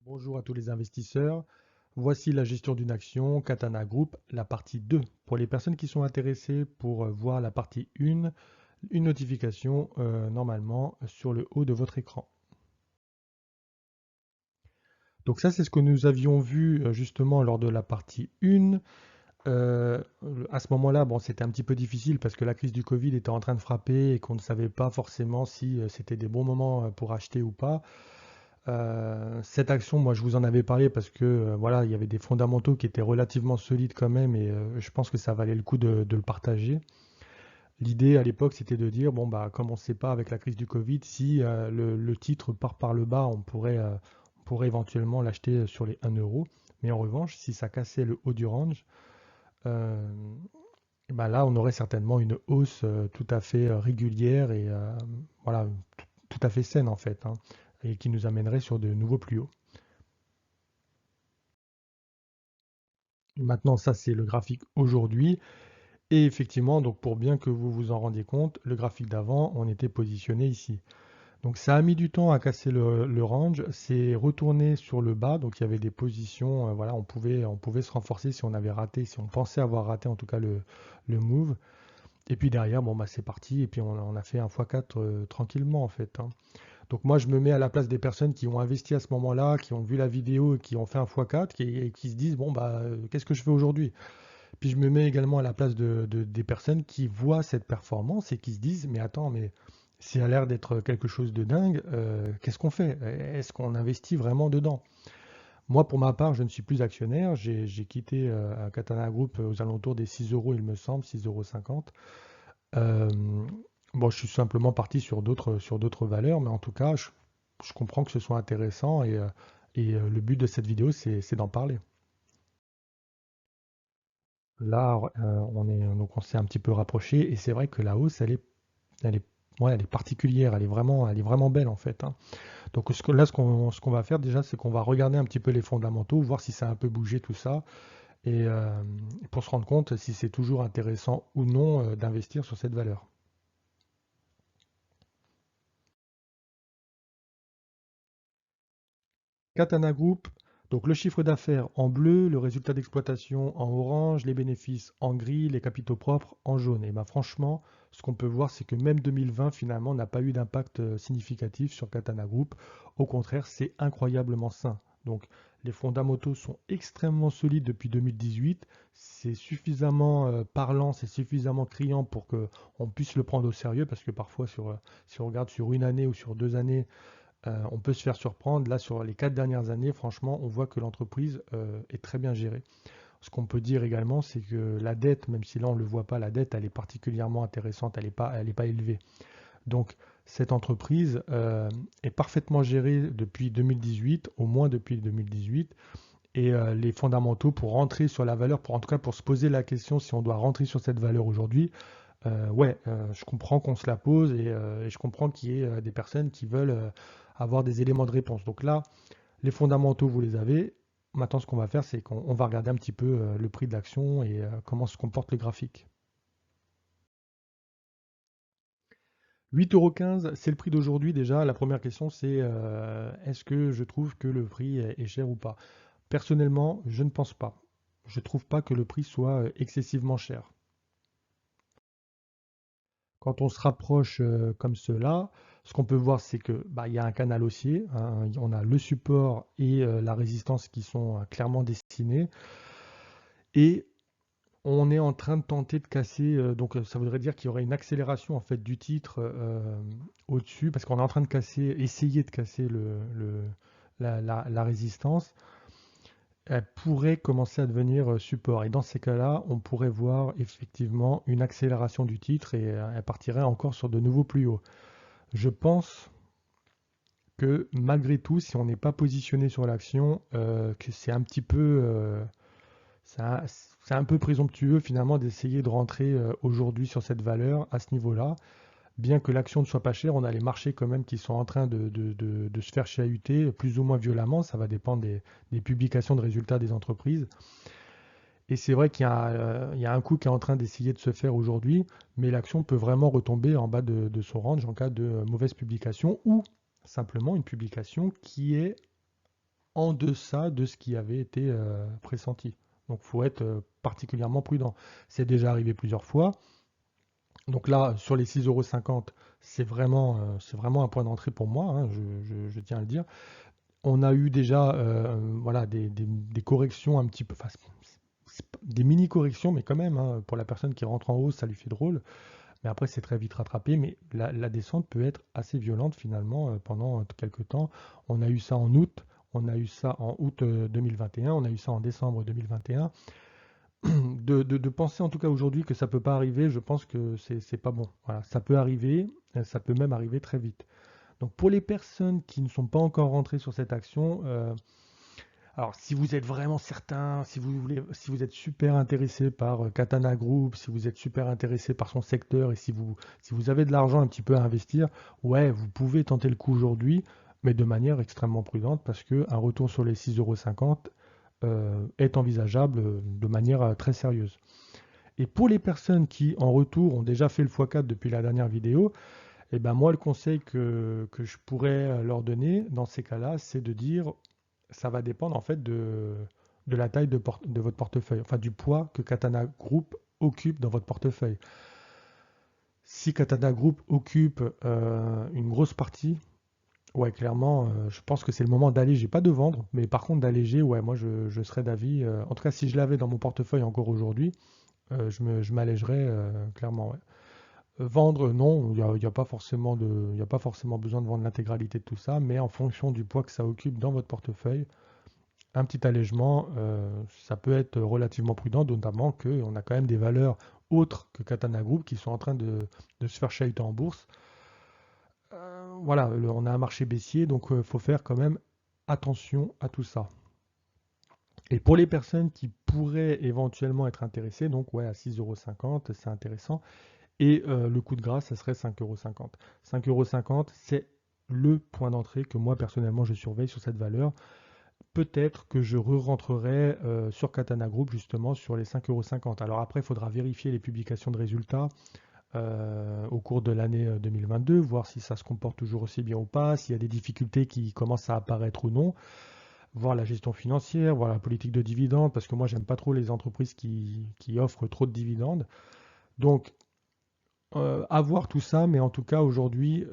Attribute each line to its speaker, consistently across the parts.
Speaker 1: Bonjour à tous les investisseurs. Voici la gestion d'une action Katana Group, la partie 2. Pour les personnes qui sont intéressées pour voir la partie 1, une notification normalement sur le haut de votre écran. Donc ça, c'est ce que nous avions vu justement lors de la partie 1. Euh, à ce moment-là, bon, c'était un petit peu difficile parce que la crise du Covid était en train de frapper et qu'on ne savait pas forcément si c'était des bons moments pour acheter ou pas. Cette action, moi, je vous en avais parlé parce que voilà, il y avait des fondamentaux qui étaient relativement solides quand même et je pense que ça valait le coup de le partager. L'idée à l'époque, c'était de dire, bon, bah, comme on ne sait pas avec la crise du Covid, si le titre part par le bas, on pourrait éventuellement l'acheter sur les 1 euro. Mais en revanche, si ça cassait le haut du range, euh, bah là, on aurait certainement une hausse tout à fait régulière et voilà, tout à fait saine en fait, hein, et qui nous amènerait sur de nouveaux plus hauts. Maintenant, ça, c'est le graphique aujourd'hui. Et effectivement, donc pour bien que vous vous en rendiez compte, le graphique d'avant, on était positionné ici. Donc ça a mis du temps à casser le range, c'est retourné sur le bas, donc il y avait des positions, voilà, on pouvait se renforcer si on avait raté, si on pensait avoir raté en tout cas le move. Et puis derrière, bon bah c'est parti, et puis on a fait un x4 tranquillement en fait, hein. Donc moi je me mets à la place des personnes qui ont investi à ce moment-là, qui ont vu la vidéo et qui ont fait un x4, et qui se disent bon bah qu'est-ce que je fais aujourd'hui? Puis je me mets également à la place des personnes qui voient cette performance et qui se disent, mais attends, mais ça a l'air d'être quelque chose de dingue, qu'est-ce qu'on fait? Est-ce qu'on investit vraiment dedans? Moi, pour ma part, je ne suis plus actionnaire. J'ai quitté Katana Group aux alentours des 6 euros, il me semble, 6,50 €. Bon, je suis simplement parti sur d'autres valeurs, mais en tout cas, je comprends que ce soit intéressant et le but de cette vidéo, c'est d'en parler. Là, donc on s'est un petit peu rapproché et c'est vrai que la hausse, elle est, ouais, elle est particulière, elle est vraiment belle en fait, hein. Donc ce qu'on va faire déjà, c'est qu'on va regarder un petit peu les fondamentaux, voir si ça a un peu bougé tout ça et pour se rendre compte si c'est toujours intéressant ou non d'investir sur cette valeur. Katana Group, donc le chiffre d'affaires en bleu, le résultat d'exploitation en orange, les bénéfices en gris, les capitaux propres en jaune. Et ben franchement, ce qu'on peut voir, c'est que même 2020 finalement n'a pas eu d'impact significatif sur Katana Group. Au contraire, c'est incroyablement sain. Donc les fondamentaux sont extrêmement solides depuis 2018. C'est suffisamment parlant, c'est suffisamment criant pour qu'on puisse le prendre au sérieux parce que parfois si on regarde sur une année ou sur 2 années, on peut se faire surprendre. Là, sur les 4 dernières années, franchement, on voit que l'entreprise est très bien gérée. Ce qu'on peut dire également, c'est que la dette, même si là on ne le voit pas, la dette, elle est particulièrement intéressante, elle est pas élevée. Donc, cette entreprise est parfaitement gérée depuis 2018, au moins depuis 2018, et les fondamentaux pour rentrer sur la valeur, pour en tout cas pour se poser la question si on doit rentrer sur cette valeur aujourd'hui, ouais, je comprends qu'on se la pose et je comprends qu'il y ait des personnes qui veulent avoir des éléments de réponse. Donc là, les fondamentaux, vous les avez. Maintenant, ce qu'on va faire, c'est qu'on va regarder un petit peu le prix de l'action et comment se comporte le graphique. 8,15 €, c'est le prix d'aujourd'hui déjà. La première question, c'est est-ce que je trouve que le prix est cher ou pas? Personnellement, je ne pense pas. Je ne trouve pas que le prix soit excessivement cher. Quand on se rapproche comme cela, ce qu'on peut voir, c'est que bah, il y a un canal haussier, hein, on a le support et la résistance qui sont clairement dessinés. Et on est en train de tenter de casser, donc ça voudrait dire qu'il y aurait une accélération en fait du titre au-dessus, parce qu'on est en train de essayer de casser la résistance. Elle pourrait commencer à devenir support. Et dans ces cas-là, on pourrait voir effectivement une accélération du titre et elle partirait encore sur de nouveaux plus hauts. Je pense que malgré tout, si on n'est pas positionné sur l'action, que c'est un petit peu, c'est un peu présomptueux finalement d'essayer de rentrer aujourd'hui sur cette valeur à ce niveau-là. Bien que l'action ne soit pas chère, on a les marchés quand même qui sont en train de se faire chahuter plus ou moins violemment. Ça va dépendre des publications de résultats des entreprises. Et c'est vrai il y a un coup qui est en train d'essayer de se faire aujourd'hui, mais l'action peut vraiment retomber en bas de son range en cas de mauvaise publication ou simplement une publication qui est en deçà de ce qui avait été pressenti. Donc il faut être particulièrement prudent. C'est déjà arrivé plusieurs fois. Donc là, sur les 6,50 €, c'est vraiment un point d'entrée pour moi, hein, je tiens à le dire. On a eu déjà voilà, des corrections un petit peu, enfin, des mini-corrections, mais quand même, hein, pour la personne qui rentre en hausse, ça lui fait drôle. Mais après, c'est très vite rattrapé. Mais la descente peut être assez violente finalement pendant quelques temps. On a eu ça en août, on a eu ça en août 2021, on a eu ça en décembre 2021. De penser en tout cas aujourd'hui que ça peut pas arriver, je pense que c'est pas bon. Voilà, ça peut arriver, ça peut même arriver très vite. Donc pour les personnes qui ne sont pas encore rentrées sur cette action, alors si vous êtes vraiment certain, si vous êtes super intéressé par Katana Group, si vous êtes super intéressé par son secteur et si vous avez de l'argent un petit peu à investir, ouais, vous pouvez tenter le coup aujourd'hui, mais de manière extrêmement prudente parce qu'un retour sur les 6,50 € est envisageable de manière très sérieuse. Et pour les personnes qui, en retour, ont déjà fait le x4 depuis la dernière vidéo, eh ben moi, le conseil que je pourrais leur donner dans ces cas-là, c'est de dire, ça va dépendre en fait de la taille de votre portefeuille, enfin du poids que Katana Group occupe dans votre portefeuille. Si Katana Group occupe une grosse partie, ouais, clairement, je pense que c'est le moment d'alléger, pas de vendre, mais par contre d'alléger, ouais, moi je serais d'avis, en tout cas si je l'avais dans mon portefeuille encore aujourd'hui, je m'allégerais clairement, ouais. Vendre, non, il y a pas forcément il y a pas forcément besoin de vendre l'intégralité de tout ça, mais en fonction du poids que ça occupe dans votre portefeuille, un petit allègement, ça peut être relativement prudent, notamment qu'on a quand même des valeurs autres que Katana Group qui sont en train de se faire chahuter en bourse. Voilà, on a un marché baissier, donc il faut faire quand même attention à tout ça. Et pour les personnes qui pourraient éventuellement être intéressées, donc ouais, à 6,50 €, c'est intéressant. Et le coup de grâce, ça serait 5,50 €. 5,50 €, c'est le point d'entrée que moi personnellement je surveille sur cette valeur. Peut-être que je re-rentrerai sur Katana Group justement sur les 5,50 €. Alors après, il faudra vérifier les publications de résultats au cours de l'année 2022, voir si ça se comporte toujours aussi bien ou pas, s'il y a des difficultés qui commencent à apparaître ou non, voir la gestion financière, voir la politique de dividendes, parce que moi j'aime pas trop les entreprises qui offrent trop de dividendes. Donc à voir tout ça, mais en tout cas aujourd'hui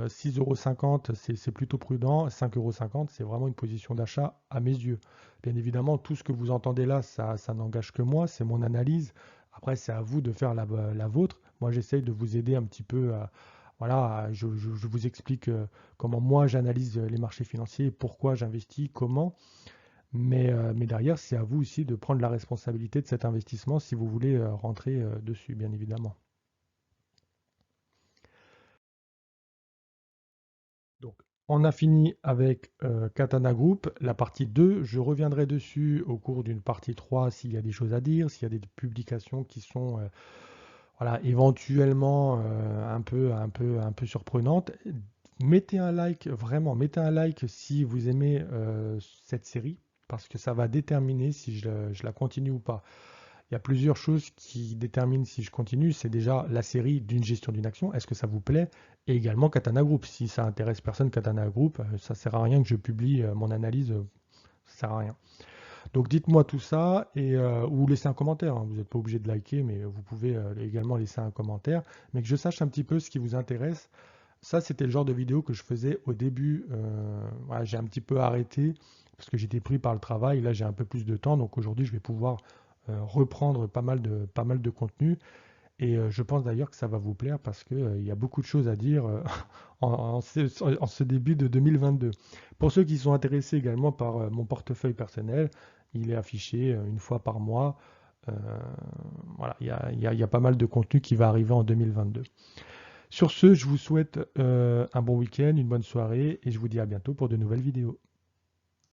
Speaker 1: 6,50 € c'est plutôt prudent, 5,50 € c'est vraiment une position d'achat à mes yeux. Bien évidemment, tout ce que vous entendez là, ça n'engage que moi, c'est mon analyse. Après, c'est à vous de faire la vôtre. Moi, j'essaye de vous aider un petit peu voilà, je vous explique comment moi j'analyse les marchés financiers, pourquoi j'investis, comment. Mais derrière, c'est à vous aussi de prendre la responsabilité de cet investissement si vous voulez rentrer dessus, bien évidemment. Donc, on a fini avec Katana Group. La partie 2, je reviendrai dessus au cours d'une partie 3 s'il y a des choses à dire, s'il y a des publications qui sont voilà, éventuellement un peu surprenantes. Mettez un like, vraiment, mettez un like si vous aimez cette série, parce que ça va déterminer si je la continue ou pas. Il y a plusieurs choses qui déterminent si je continue. C'est déjà la série d'une gestion d'une action. Est-ce que ça vous plaît? Et également Katana Group. Si ça intéresse personne, Katana Group, ça sert à rien que je publie mon analyse. Ça sert à rien. Donc dites-moi tout ça et ou laissez un commentaire, hein. Vous n'êtes pas obligé de liker, mais vous pouvez également laisser un commentaire. Mais que je sache un petit peu ce qui vous intéresse. Ça, c'était le genre de vidéo que je faisais au début. Voilà, j'ai un petit peu arrêté parce que j'étais pris par le travail. Là, j'ai un peu plus de temps. Donc aujourd'hui, je vais pouvoir reprendre pas mal de contenu. Et je pense d'ailleurs que ça va vous plaire parce qu'il y a beaucoup de choses à dire en ce début de 2022. Pour ceux qui sont intéressés également par mon portefeuille personnel, il est affiché une fois par mois. Euh, voilà, il y a pas mal de contenu qui va arriver en 2022. Sur ce, je vous souhaite un bon week-end, une bonne soirée et je vous dis à bientôt pour de nouvelles vidéos.